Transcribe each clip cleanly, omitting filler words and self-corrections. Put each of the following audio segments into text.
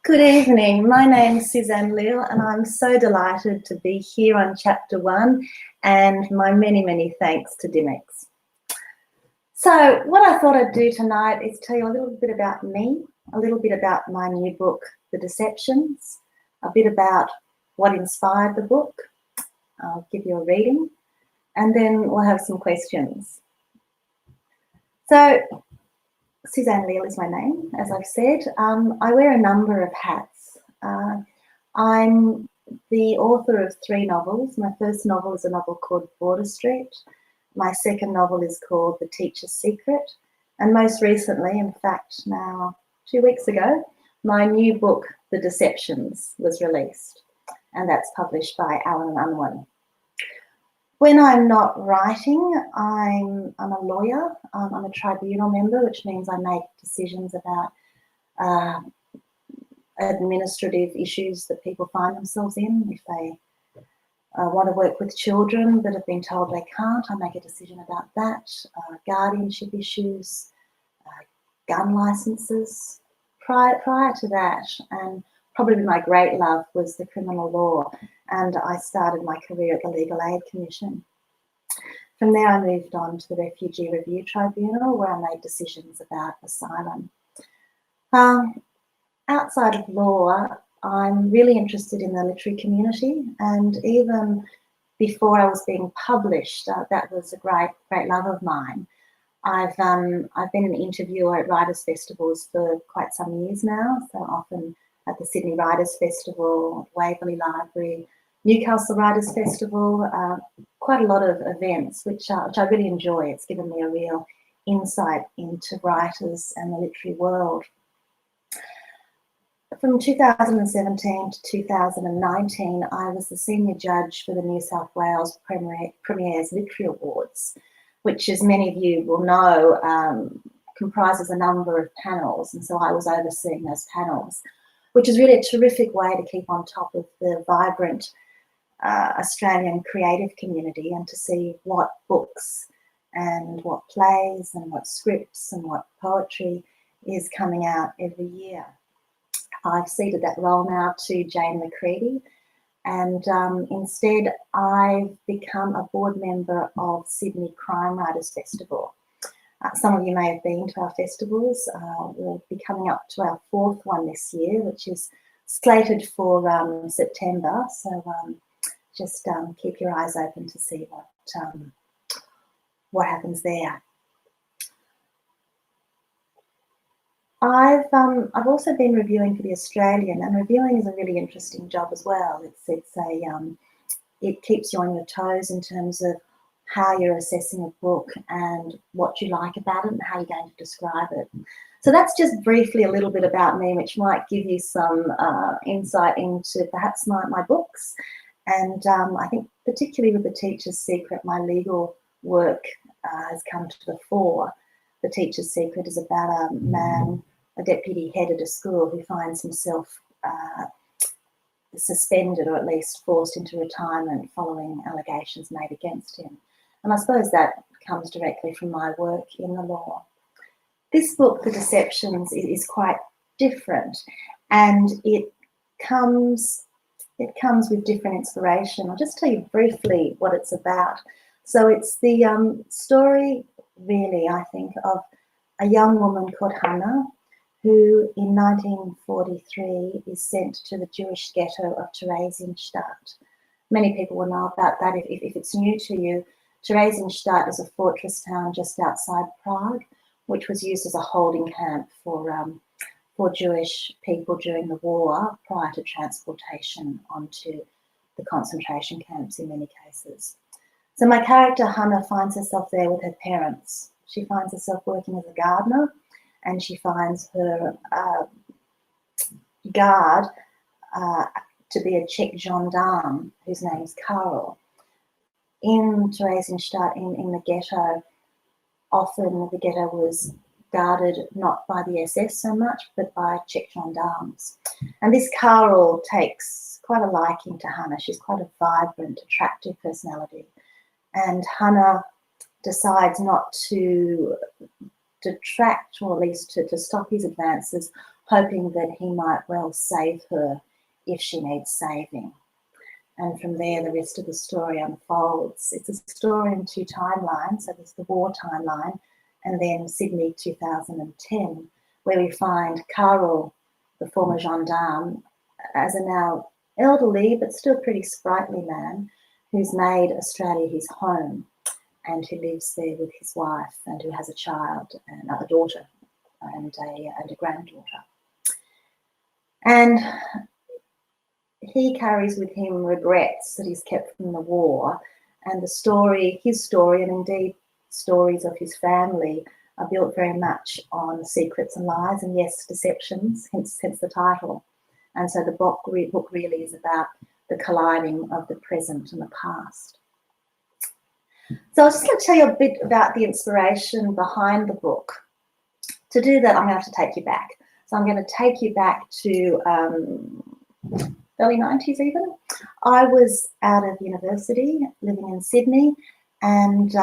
Good evening. My name's Suzanne Leal and I'm so delighted to be here on Chapter 1, and my many thanks to Dymocks. So what I thought I'd do tonight is tell you a little bit about me, a little bit about my new book, The Deceptions, a bit about what inspired the book. I'll give you a reading and then we'll have some questions. So Suzanne Leal is my name, as I've said. I wear a number of hats. I'm the author of 3 novels. My first novel is a novel called Border Street. My second novel is called The Teacher's Secret. And most recently, in fact, now 2 weeks ago, my new book, The Deceptions, was released. And that's published by Allen & Unwin. When I'm not writing, I'm a lawyer. I'm a tribunal member, which means I make decisions about administrative issues that people find themselves in. If they want to work with children but have been told they can't, I make a decision about that. Guardianship issues, gun licenses. Prior to that, and probably my great love was the criminal law, and I started my career at the Legal Aid Commission. From there I moved on to the Refugee Review Tribunal, where I made decisions about asylum. Outside of law, I'm really interested in the literary community, and even before I was being published, that was a great love of mine. I've been an interviewer at Writers' Festivals for quite some years now, so often at the Sydney Writers' Festival, Waverley Library, Newcastle Writers' Festival, quite a lot of events, which I really enjoy. It's given me a real insight into writers and the literary world. From 2017 to 2019, I was the senior judge for the New South Wales Premier's Literary Awards, which, as many of you will know, comprises a number of panels. And so I was overseeing those panels, which is really a terrific way to keep on top of the vibrant Australian creative community and to see what books and what plays and what scripts and what poetry is coming out every year. I've ceded that role now to Jane McCready, and instead I've become a board member of Sydney Crime Writers Festival. Some of you may have been to our festivals. We'll be coming up to our 4th one this year, which is slated for September. So just keep your eyes open to see what happens there. I've also been reviewing for The Australian, and reviewing is a really interesting job as well. It keeps you on your toes in terms of how you're assessing a book and what you like about it and how you're going to describe it. So that's just briefly a little bit about me, which might give you some insight into perhaps my books. And I think particularly with The Teacher's Secret, my legal work has come to the fore. The Teacher's Secret is about a man, a deputy head at a school, who finds himself suspended or at least forced into retirement following allegations made against him. And I suppose that comes directly from my work in the law. This book, The Deceptions, is quite different, and it comes with different inspiration. I'll just tell you briefly what it's about. So it's the story, really, I think, of a young woman called Hannah, who in 1943 is sent to the Jewish ghetto of Theresienstadt. Many people will know about that. If it's new to you, Theresienstadt is a fortress town just outside Prague, which was used as a holding camp for Jewish people during the war prior to transportation onto the concentration camps in many cases. So my character Hannah finds herself there with her parents. She finds herself working as a gardener, and she finds her guard to be a Czech gendarme whose name is Karol. In Theresienstadt, in the ghetto, often the ghetto was guarded not by the SS so much, but by Czech gendarmes. And this Karol takes quite a liking to Hannah. She's quite a vibrant, attractive personality. And Hannah decides not to detract, or at least to stop his advances hoping that he might well save her if she needs saving. And from there, the rest of the story unfolds. It's a story in two timelines. So there's the war timeline and then Sydney 2010, where we find Carl, the former gendarme, as a now elderly but still pretty sprightly man who's made Australia his home and who lives there with his wife and who has a child and a daughter and a granddaughter. And he carries with him regrets that he's kept from the war, and the story, his story, and indeed stories of his family are built very much on secrets and lies and, yes, deceptions, hence the title. And so the book really is about the colliding of the present and the past. So I was just going to tell you a bit about the inspiration behind the book. To do that, I'm going to have to take you back. So I'm going to take you back to early 90s even. I was out of university, living in Sydney, and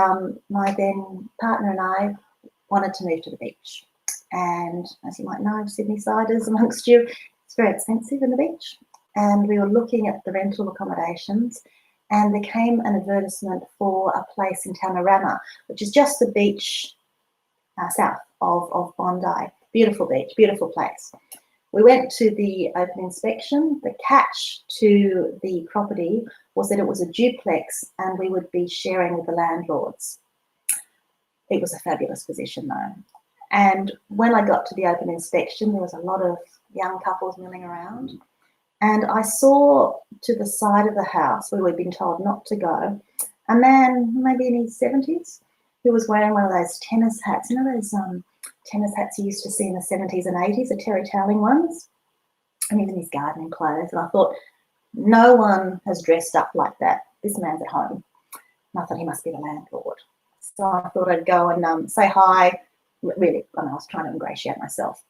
my then partner and I wanted to move to the beach. And as you might know, Sydney-siders amongst you, it's very expensive in the beach. And we were looking at the rental accommodations, and there came an advertisement for a place in Tamarama, which is just the beach south of Bondi. Beautiful beach, beautiful place. We went to the open inspection. The catch to the property was that it was a duplex and we would be sharing with the landlords. It was a fabulous position though. And when I got to the open inspection, there was a lot of young couples milling around. And I saw to the side of the house where we'd been told not to go, a man, maybe in his 70s, who was wearing one of those tennis hats. You know those tennis hats you used to see in the 70s and 80s, the terry toweling ones? And even his gardening clothes. And I thought, no one has dressed up like that. This man's at home. And I thought he must be the landlord. So I thought I'd go and say hi. Really, I was trying to ingratiate myself.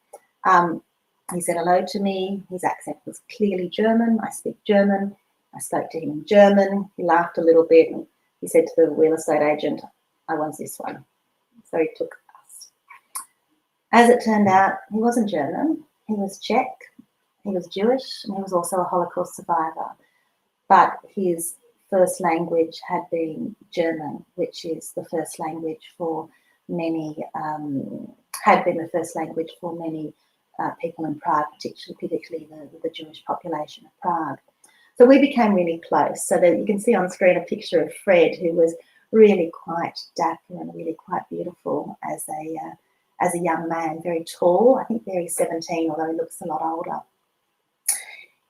He said hello to me. His accent was clearly German. I speak German. I spoke to him in German. He laughed a little bit. And he said to the real estate agent, I want this one. So he took us. As it turned out, he wasn't German. He was Czech. He was Jewish, and he was also a Holocaust survivor. But his first language had been German, which is the first language for many, had been the first language for many people in Prague, particularly the Jewish population of Prague. So we became really close. So that you can see on screen a picture of Fred, who was really quite dapper and really quite beautiful as a young man, very tall. I think there he's 17, although he looks a lot older.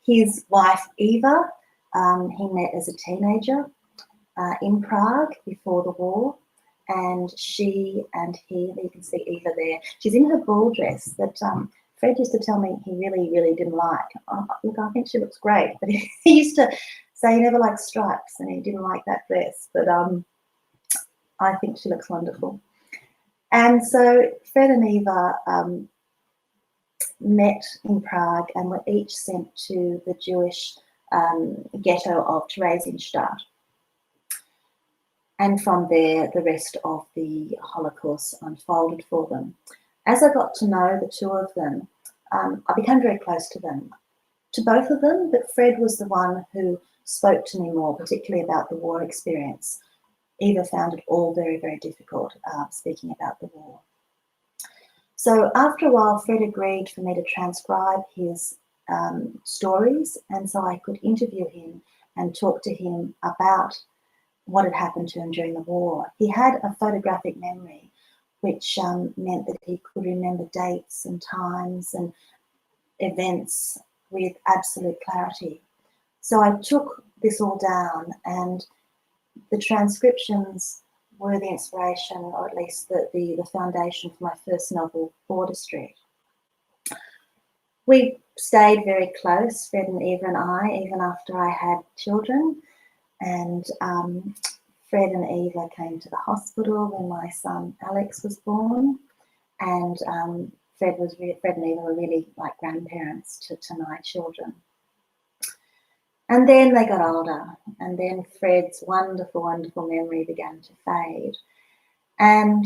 His wife, Eva, he met as a teenager in Prague before the war. And she and he, you can see Eva there, she's in her ball dress that Fred used to tell me he really, really didn't like. Oh, look, I think she looks great. But he used to say he never liked stripes and he didn't like that dress. But I think she looks wonderful. And so Fred and Eva met in Prague and were each sent to the Jewish ghetto of Theresienstadt. And from there, the rest of the Holocaust unfolded for them. As I got to know the two of them, I became very close to them, to both of them, but Fred was the one who spoke to me more, particularly about the war experience. Eva found it all very, very difficult speaking about the war. So after a while, Fred agreed for me to transcribe his stories, and so I could interview him and talk to him about what had happened to him during the war. He had a photographic memory, which meant that he could remember dates and times and events with absolute clarity. So I took this all down, and the transcriptions were the inspiration, or at least the foundation for my first novel, Border Street. We stayed very close, Fred and Eva and I, even after I had children. And Fred and Eva came to the hospital when my son Alex was born, and Fred and Eva were really like grandparents to my children. And then they got older, and then Fred's wonderful, wonderful memory began to fade, and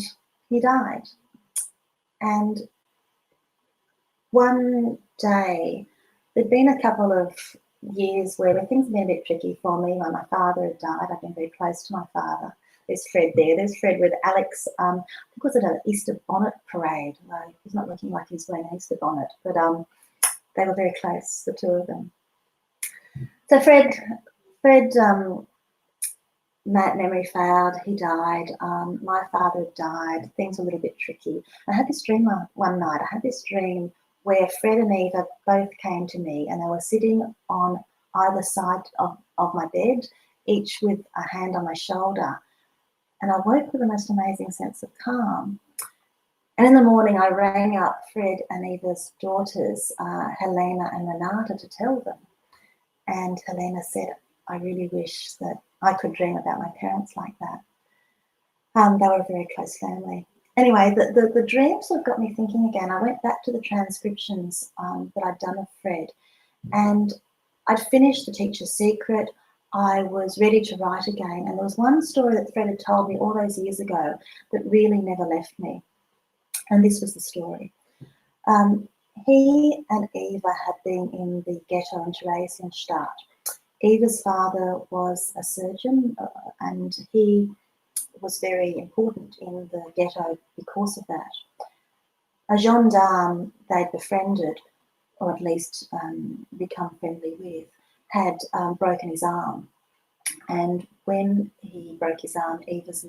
he died. And one day, there'd been a couple of years where things had been a bit tricky for me. When my father had died, I've been very close to my father. There's Fred there. There's Fred with Alex. I think it was at an Easter bonnet parade. He's not looking like he's wearing an Easter bonnet, but they were very close, the two of them. So Fred, memory failed. He died. My father died. Things were a little bit tricky. I had this dream one night. I had this dream where Fred and Eva both came to me, and they were sitting on either side of my bed, each with a hand on my shoulder. And I woke with the most amazing sense of calm. And in the morning, I rang up Fred and Eva's daughters, Helena and Renata, to tell them. And Helena said, I really wish that I could dream about my parents like that. They were a very close family. Anyway, the dreams sort of got me thinking again. I went back to the transcriptions that I'd done of Fred, and I'd finished The Teacher's Secret. I was ready to write again, and there was one story that Fred had told me all those years ago that really never left me, and this was the story. He and Eva had been in the ghetto in Theresienstadt. Eva's father was a surgeon, and he was very important in the ghetto because of that. A gendarme they'd befriended, or at least become friendly with, had broken his arm. And when he broke his arm, Eva's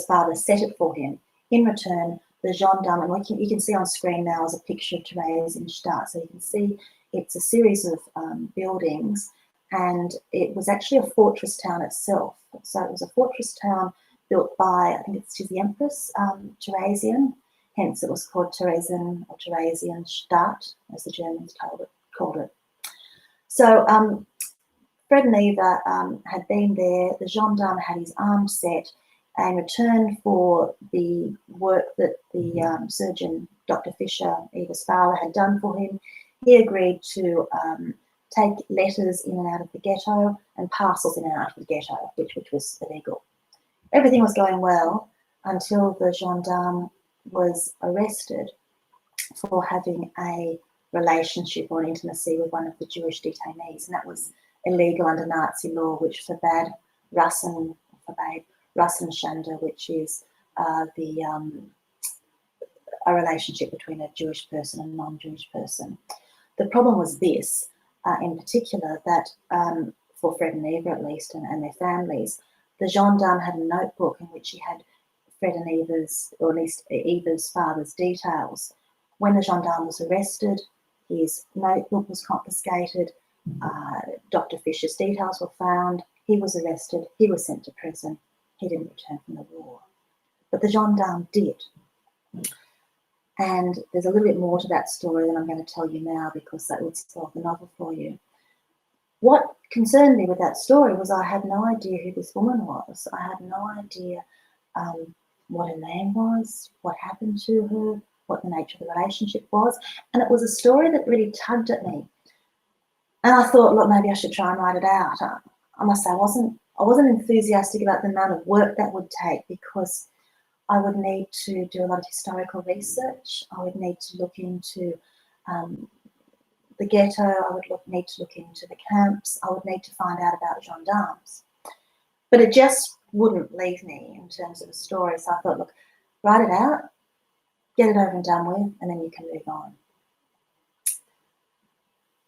father set it for him. In return, the gendarme, and you can see on screen now is a picture of Theresienstadt. So you can see it's a series of buildings, and it was actually a fortress town itself. So it was a fortress town built by, I think she's the Empress, Theresian, hence it was called Theresienstadt, as the Germans called it. So Fred and Eva had been there. The gendarme had his arm set, and in return for the work that the surgeon, Dr. Fisher, Eva's father, had done for him, he agreed to take letters in and out of the ghetto and parcels in and out of the ghetto, which was illegal. Everything was going well until the gendarme was arrested for having a relationship or an intimacy with one of the Jewish detainees, and that was illegal under Nazi law, which forbade Rassenschande, which is a relationship between a Jewish person and a non-Jewish person. The problem was this, in particular, that for Fred and Eva at least, and their families, the gendarme had a notebook in which he had Fred and Eva's, or at least Eva's father's details. When the gendarme was arrested, his notebook was confiscated, Dr. Fisher's details were found, he was arrested, he was sent to prison, he didn't return from the war. But the gendarme did. And there's a little bit more to that story than I'm going to tell you now, because that would spoil the novel for you. What concerned me with that story was I had no idea who this woman was. I had no idea what her name was, what happened to her, what the nature of the relationship was. And it was a story that really tugged at me. And I thought, look, maybe I should try and write it out. I must say I wasn't enthusiastic about the amount of work that would take, because I would need to do a lot of historical research. I would need to look into the ghetto. I would need to look into the camps. I would need to find out about gendarmes. But it just wouldn't leave me in terms of a story. So I thought, look, write it out, get it over and done with, and then you can move on.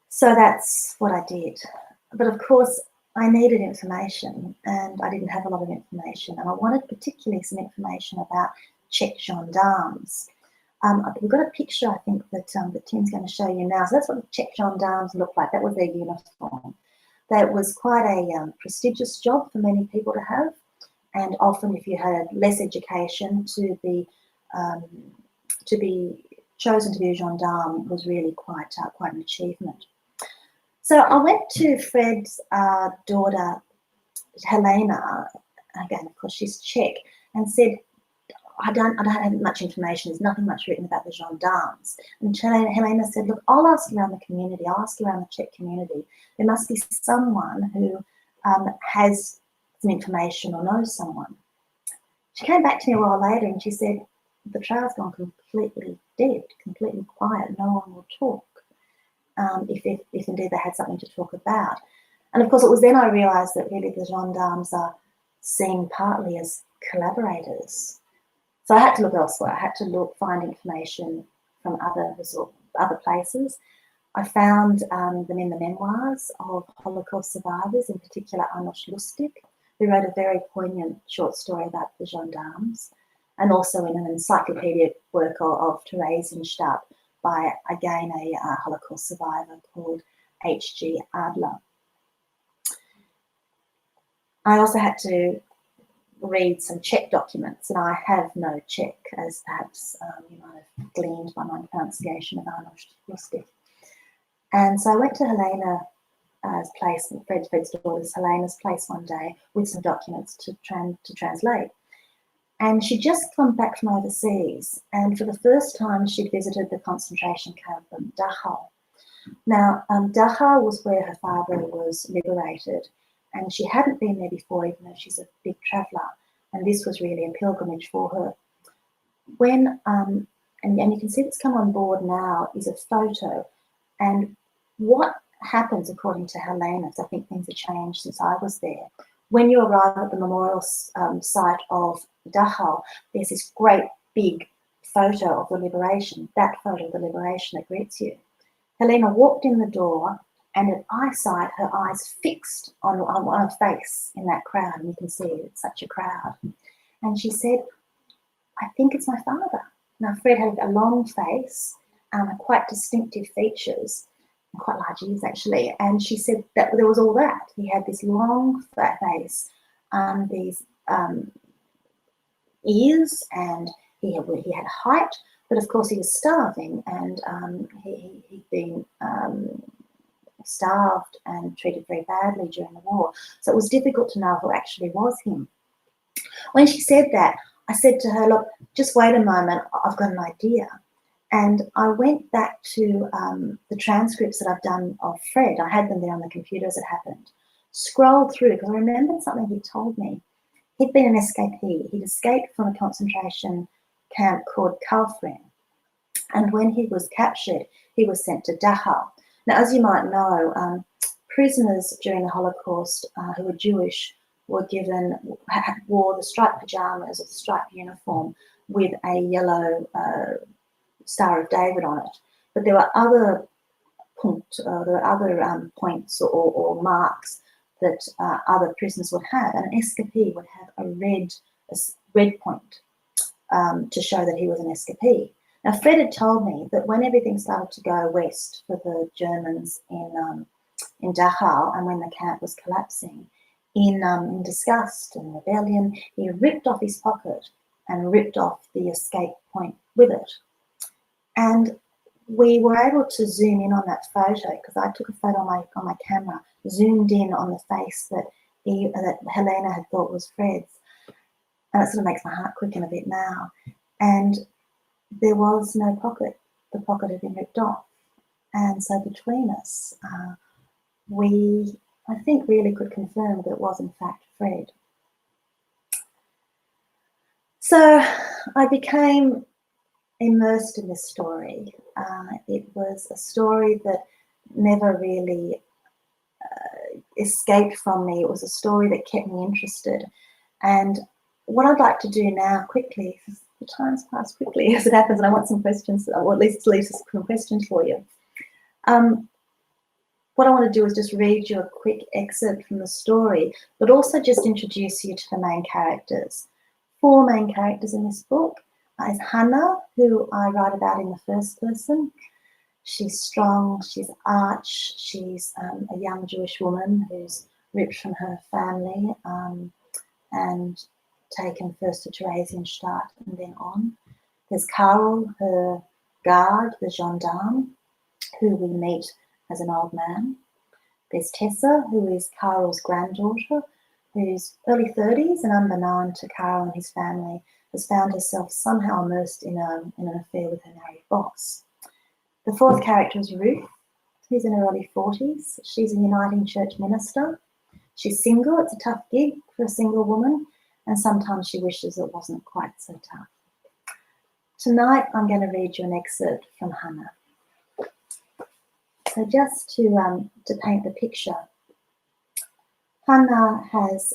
So that's what I did. But of course, I needed information, and I didn't have a lot of information. And I wanted particularly some information about Czech gendarmes. We've got a picture, I think, that Tim's going to show you now. So that's what the Czech gendarmes look like. That was their uniform. That was quite a prestigious job for many people to have. And often, if you had less education, to be chosen to be a gendarme was really quite an achievement. So I went to Fred's daughter, Helena, again, of course, she's Czech, and said, I don't have much information. There's nothing much written about the gendarmes. And Helena said, look, I'll ask around the community. I'll ask around the Czech community. There must be someone who has some information or knows someone. She came back to me a while later and she said, the trail's gone completely dead, completely quiet. No one will talk, if indeed they had something to talk about. And of course, it was then I realised that really the gendarmes are seen partly as collaborators. So I had to look elsewhere. I had to find information from other places. I found them in the memoirs of Holocaust survivors, in particular Arnold Lustig, who wrote a very poignant short story about the gendarmes, and also in an encyclopedic work of Theresienstadt by, again, a Holocaust survivor called H.G. Adler. I also had to read some Czech documents, and I have no Czech, as perhaps you might have gleaned by my pronunciation of Arnold Lustig. And so I went to Helena's place, Fred's daughter's Helena's place one day with some documents to translate. And she'd just come back from overseas, and for the first time she'd visited the concentration camp of Dachau. Now, Dachau was where her father was liberated, and she hadn't been there before, even though she's a big traveller, and this was really a pilgrimage for her. When, and you can see this come on board now, is a photo, and what happens, according to Helena, because I think things have changed since I was there, when you arrive at the memorial site of Dachau, there's this great big photo of the liberation, that photo of the liberation that greets you. Helena walked in the door, and at eyesight, her eyes fixed on a face in that crowd, and you can see it's such a crowd. And she said, "I think it's my father." Now, Fred had a long face, quite distinctive features, and quite large ears actually. And she said that there was all that. He had this long fat face, these ears, and he had height, but of course he was starving, and he'd been starved and treated very badly during the war. So it was difficult to know who actually was him. When she said that, I said to her, "Look, just wait a moment, I've got an idea." And I went back to the transcripts that I've done of Fred. I had them there on the computer as it happened. Scrolled through, because I remembered something he told me. He'd been an escapee. He'd escaped from a concentration camp called Kaufring. And when he was captured, he was sent to Dachau. Now, as you might know, prisoners during the Holocaust who were Jewish wore the striped pajamas or the striped uniform with a yellow Star of David on it. But there were other points or marks that other prisoners would have, and an escapee would have a red point to show that he was an escapee. Now, Fred had told me that when everything started to go west for the Germans in Dachau, and when the camp was collapsing, in disgust and rebellion, he ripped off his pocket and ripped off the escape point with it. And we were able to zoom in on that photo, because I took a photo on my camera, zoomed in on the face that Helena had thought was Fred's. And it sort of makes my heart quicken a bit now. And there was no pocket. The pocket had been ripped off. And so between us, we, I think, really could confirm that it was in fact Fred. So I became immersed in this story. It was a story that never really escaped from me. It was a story that kept me interested. And what I'd like to do now quickly, because the time's passed quickly as it happens, and I want some questions, or at least leave some questions for you. What I want to do is just read you a quick excerpt from the story, but also just introduce you to the main characters. 4 main characters in this book. Is Hannah, who I write about in the first person. She's strong, she's arch, she's a young Jewish woman who's ripped from her family and taken first to Theresienstadt and then on. There's Karl, her guard, the gendarme, who we meet as an old man. There's Tessa, who is Karl's granddaughter, who's early 30s and unbeknown to Karl and his family, has found herself somehow immersed in an affair with her married boss. The 4th character is Ruth, who's in her early 40s. She's a Uniting Church minister. She's single. It's a tough gig for a single woman, and sometimes she wishes it wasn't quite so tough. Tonight, I'm going to read you an excerpt from Hannah. So just to paint the picture, Hannah has,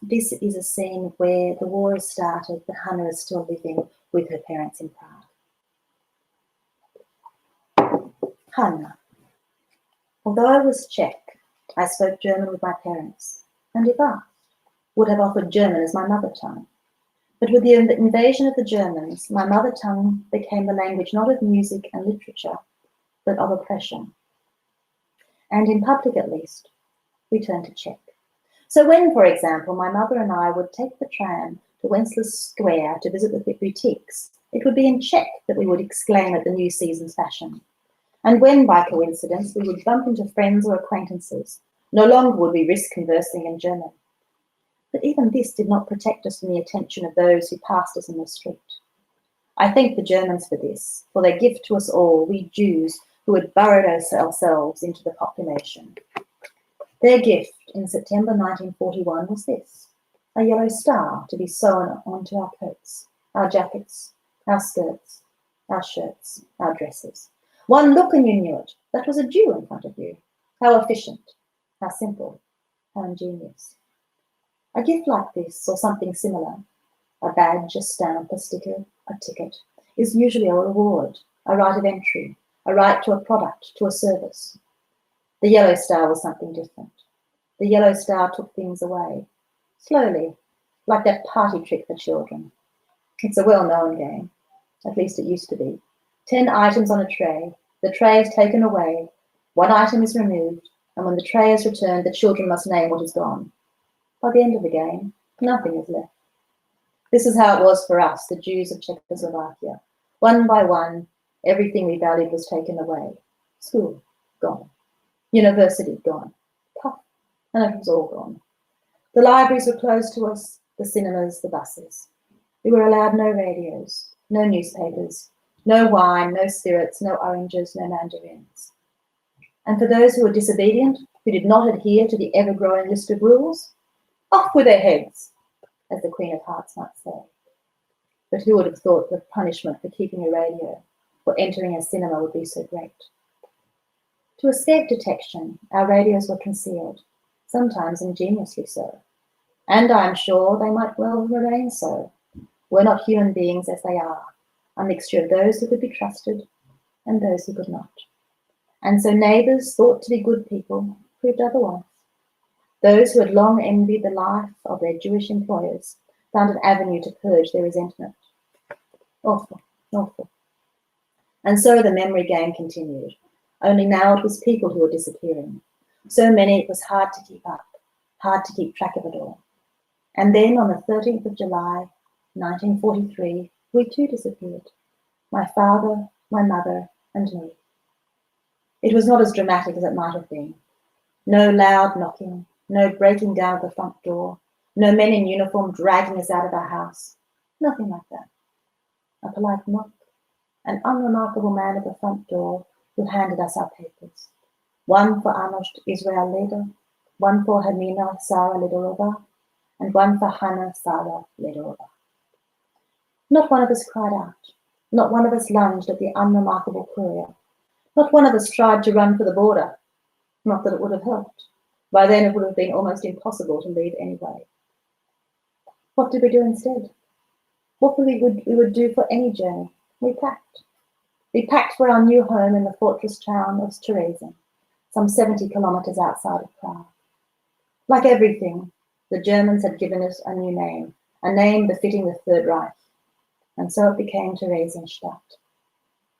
this is a scene where the war has started, but Hannah is still living with her parents in Prague. Hannah. Although I was Czech, I spoke German with my parents, and if asked, would have offered German as my mother tongue. But with the invasion of the Germans, my mother tongue became the language not of music and literature, but of oppression. And in public, at least, we turned to Czech. So when, for example, my mother and I would take the tram to Wenceslas Square to visit the boutiques, it would be in Czech that we would exclaim at the new season's fashion. And when, by coincidence, we would bump into friends or acquaintances, no longer would we risk conversing in German. But even this did not protect us from the attention of those who passed us in the street. I thank the Germans for this, for their gift to us all, we Jews, who had burrowed ourselves into the population. Their gift in September 1941 was this: a yellow star to be sewn onto our coats, our jackets, our skirts, our shirts, our dresses. One look and you knew it. That was a Jew in front of you. How efficient, how simple, how ingenious. A gift like this, or something similar, a badge, a stamp, a sticker, a ticket, is usually a reward, a right of entry, a right to a product, to a service. The yellow star was something different. The yellow star took things away, slowly, like that party trick for children. It's a well-known game, at least it used to be. 10 items on a tray, the tray is taken away, 1 item is removed, and when the tray is returned, the children must name what is gone. By the end of the game, nothing is left. This is how it was for us, the Jews of Czechoslovakia. One by one, everything we valued was taken away. School, gone. University, gone. Puff, and it was all gone. The libraries were closed to us, the cinemas, the buses. We were allowed no radios, no newspapers, no wine, no spirits, no oranges, no mandarins. And for those who were disobedient, who did not adhere to the ever-growing list of rules, off with their heads, as the Queen of Hearts might say. But who would have thought the punishment for keeping a radio or entering a cinema would be so great? To escape detection, our radios were concealed, sometimes ingeniously so. And I am sure they might well remain so, were not human beings as they are, a mixture of those who could be trusted and those who could not. And so neighbours thought to be good people proved otherwise. Those who had long envied the life of their Jewish employers found an avenue to purge their resentment. Awful, awful. And so the memory game continued, only now it was people who were disappearing. So many it was hard to keep up, hard to keep track of it all. And then on the 13th of July, 1943, we too disappeared. My father, my mother, and me. It was not as dramatic as it might have been. No loud knocking, no breaking down of the front door, no men in uniform dragging us out of our house. Nothing like that. A polite knock, an unremarkable man at the front door who handed us our papers. One for Arnost Israel Leder, one for Hermina Sarah Lederova, and one for Hannah Sarah Lederova. Not one of us cried out. Not one of us lunged at the unremarkable courier. Not one of us tried to run for the border. Not that it would have helped. By then it would have been almost impossible to leave anyway. What did we do instead? What we would do for any journey? We packed. We packed for our new home in the fortress town of Terezin, some 70 kilometers outside of Prague. Like everything, the Germans had given us a new name, a name befitting the Third Reich. And so it became Theresienstadt.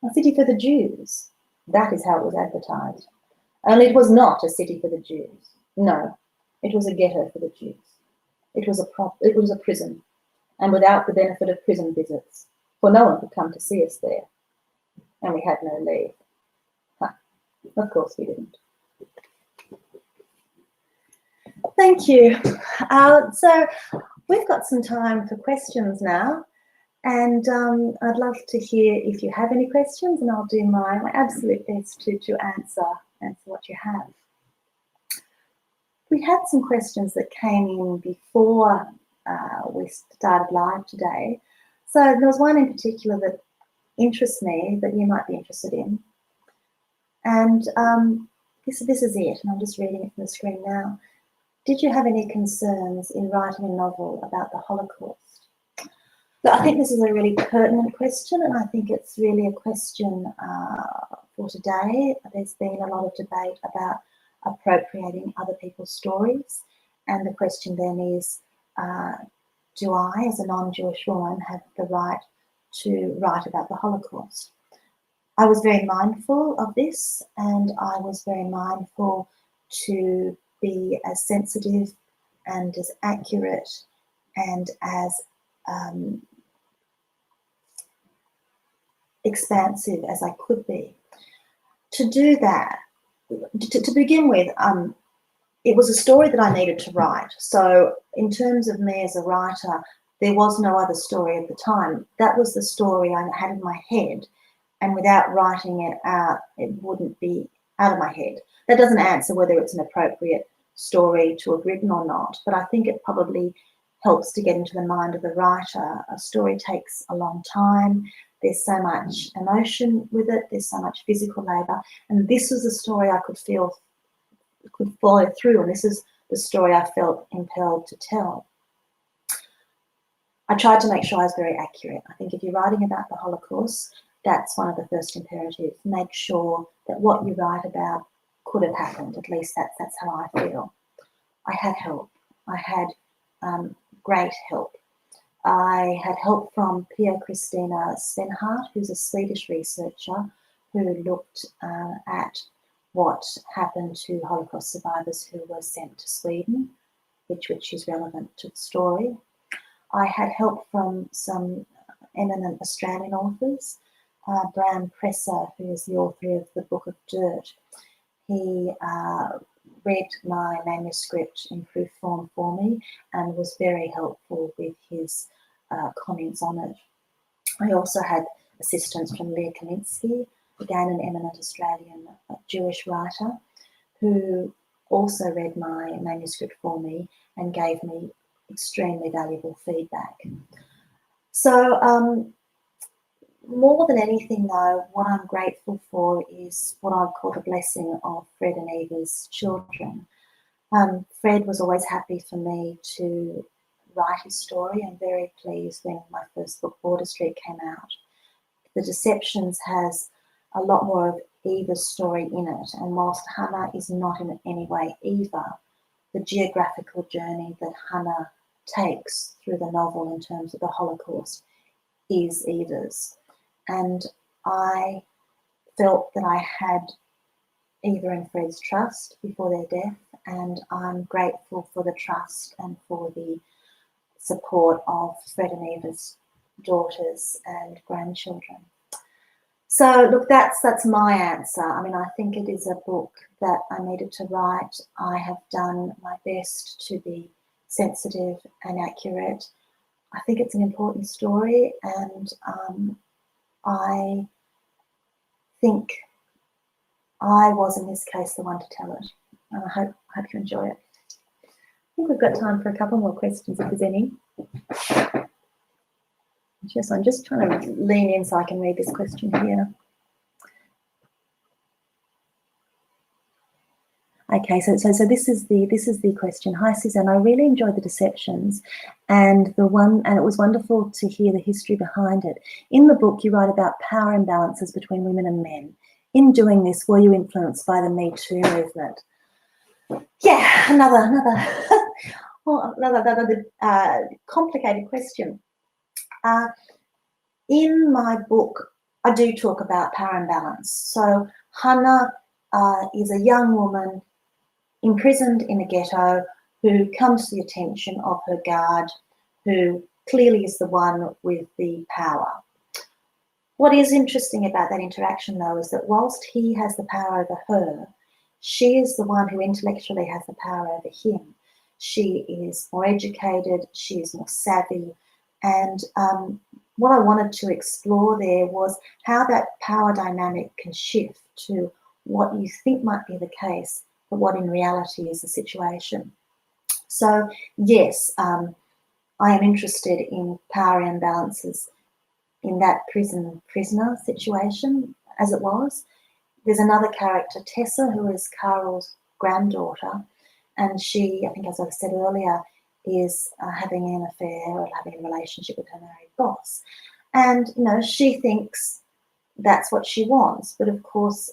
A city for the Jews. That is how it was advertised. Only it was not a city for the Jews. No, it was a ghetto for the Jews. It was a prison, and without the benefit of prison visits, for no one could come to see us there. And we had no leave. Of course we didn't. Thank you. So we've got some time for questions now, and I'd love to hear if you have any questions, and I'll do my absolute best to answer what you have. We had some questions that came in before we started live today. So there was one in particular that interests me that you might be interested in. And this is it, and I'm just reading it from the screen now. Did you have any concerns in writing a novel about the Holocaust? So I think this is a really pertinent question, and I think it's really a question for today. There's been a lot of debate about appropriating other people's stories, and the question then is, do I, as a non-Jewish woman, have the right to write about the Holocaust? I was very mindful of this, and I was very mindful to be as sensitive and as accurate and as expansive as I could be. To do that, to begin with, it was a story that I needed to write. So in terms of me as a writer, there was no other story at the time. That was the story I had in my head, and without writing it out, it wouldn't be out of my head. That doesn't answer whether it's an appropriate story to have written or not, but I think it probably helps to get into the mind of the writer. A story takes a long time. There's so much emotion with it. There's so much physical labour. And this was a story I could feel could follow through. And this is the story I felt impelled to tell. I tried to make sure I was very accurate. I think if you're writing about the Holocaust, that's one of the first imperatives. Make sure that what you write about could have happened. At least that's how I feel. I had help. I had great help. I had help from Pia Christina Svenhart, who's a Swedish researcher who looked at what happened to Holocaust survivors who were sent to Sweden, which is relevant to the story. I had help from some eminent Australian authors. Bram Presser, who is the author of the Book of Dirt. He read my manuscript in proof form for me and was very helpful with his comments on it. I also had assistance from Leah Kaminsky, again an eminent Australian Jewish writer, who also read my manuscript for me and gave me extremely valuable feedback. So more than anything though, what I'm grateful for is what I call the blessing of Fred and Eva's children. Fred was always happy for me to write his story, and very pleased when my first book, Border Street, came out. The Deceptions has a lot more of Eva's story in it, and whilst Hannah is not in any way Eva, the geographical journey that Hannah takes through the novel in terms of the Holocaust is Eva's. And I felt that I had Eva and Fred's trust before their death, and I'm grateful for the trust and for the support of Fred and Eva's daughters and grandchildren. So look, that's my answer. I mean, I think it is a book that I needed to write. I have done my best to be sensitive and accurate. I think it's an important story, and I think I was, in this case, the one to tell it. And I hope you enjoy it. I think we've got time for a couple more questions, if there's any. Yes, I'm just trying to lean in so I can read this question here. Okay, so this is the question. Hi Suzanne, I really enjoyed The Deceptions, and it was wonderful to hear the history behind it. In the book, you write about power imbalances between women and men. In doing this, were you influenced by the Me Too movement? Yeah, another complicated question. In my book, I do talk about power imbalance. So Hannah is a young woman imprisoned in a ghetto who comes to the attention of her guard, who clearly is the one with the power. What is interesting about that interaction, though, is that whilst he has the power over her, she is the one who intellectually has the power over him. She is more educated, she is more savvy, and what I wanted to explore there was how that power dynamic can shift to what you think might be the case, but what in reality is the situation. So yes, I am interested in power imbalances in that prisoner situation, as it was. there's another character, Tessa, who is Carl's granddaughter, and she, I think as I said earlier, is having an affair or having a relationship with her married boss. And, you know, she thinks that's what she wants. But of course,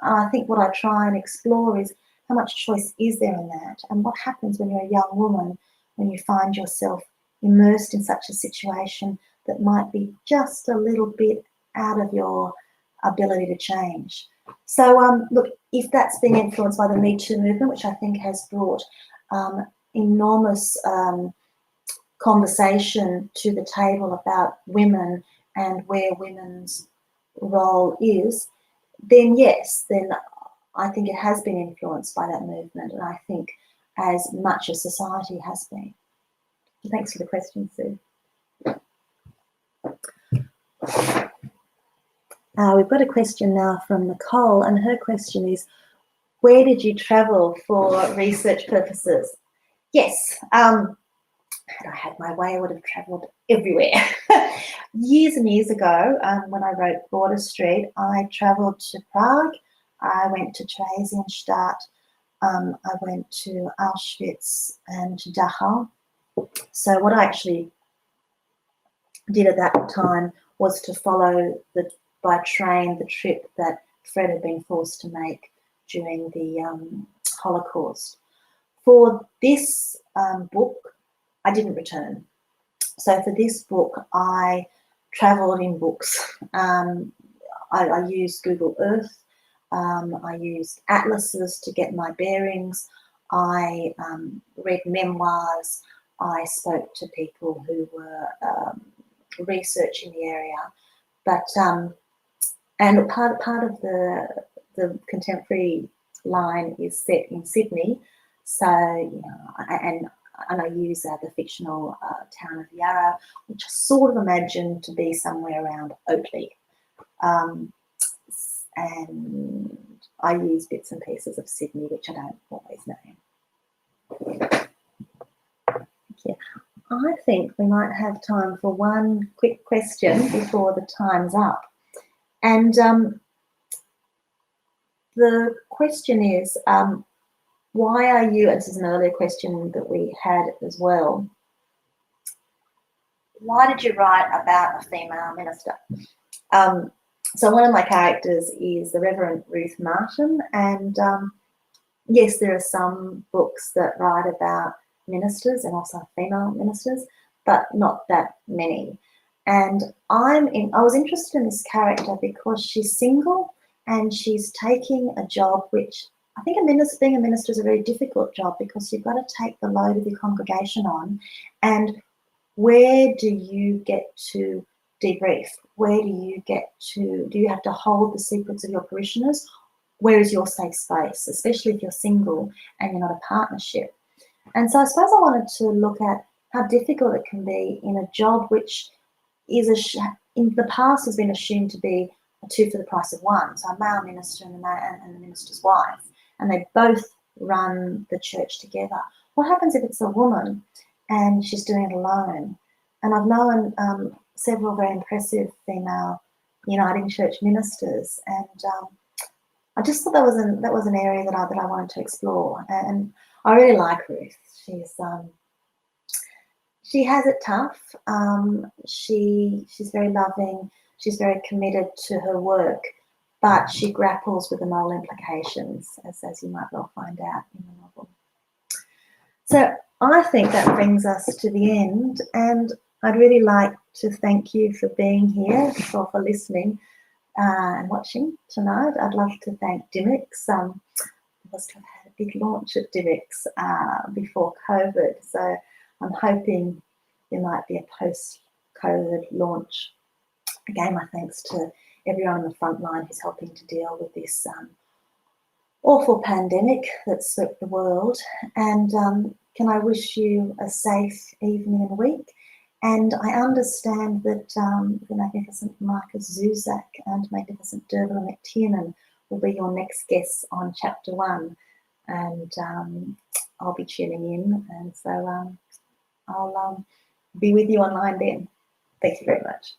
I think what I try and explore is how much choice is there in that, and what happens when you're a young woman, when you find yourself immersed in such a situation that might be just a little bit out of your ability to change. So look, if that's being influenced by the Me Too movement, which I think has brought enormous conversation to the table about women and where women's role is, then yes, then I think it has been influenced by that movement, and I think as much as society has been. Thanks for the question, Sue. We've got a question now from Nicole, and her question is, where did you travel for research purposes? Yes, had I had my way, I would have travelled everywhere. Years and years ago, when I wrote Border Street, I travelled to Prague, I went to Theresienstadt, I went to Auschwitz and to Dachau. So what I actually did at that time was to follow by train the trip that Fred had been forced to make during the Holocaust. For this book, I didn't return. So for this book, I travelled in books. I used Google Earth. I used atlases to get my bearings. I read memoirs. I spoke to people who were researching the area. But and part of the contemporary line is set in Sydney. So, you know, and I use the fictional town of Yarra, which I sort of imagine to be somewhere around Oatley. And I use bits and pieces of Sydney, which I don't always know. Yeah. I think we might have time for one quick question before the time's up. And the question is, why are you, and this is an earlier question that we had as well, why did you write about a female minister? So one of my characters is the Reverend Ruth Martin, and yes, there are some books that write about ministers and also female ministers, but not that many. And I was interested in this character because she's single and she's taking a job which I think being a minister is a very difficult job, because you've got to take the load of your congregation on. And where do you get to debrief? Where do you have to hold the secrets of your parishioners? Where is your safe space, especially if you're single and you're not a partnership? And so I suppose I wanted to look at how difficult it can be in a job which is in the past has been assumed to be a two for the price of one. So a male minister and the minister's wife, and they both run the church together. What happens if it's a woman and she's doing it alone? And I've known several very impressive female Uniting Church ministers, and I just thought that was an area that I wanted to explore. And I really like Ruth. She has it tough. She's very loving. She's very committed to her work, but she grapples with the moral implications, as you might well find out in the novel. So I think that brings us to the end, and I'd really like to thank you for being here, or for listening and watching tonight. I'd love to thank Dymocks. I must have had a big launch at Dymocks before COVID, so I'm hoping there might be a post-COVID launch. Again, my thanks to everyone on the front line who's helping to deal with this awful pandemic that's swept the world. And can I wish you a safe evening and week? And I understand that the magnificent Marcus Zuzak and magnificent Derville McTiernan will be your next guests on Chapter 1. And I'll be tuning in. And so I'll be with you online then. Thank you very much.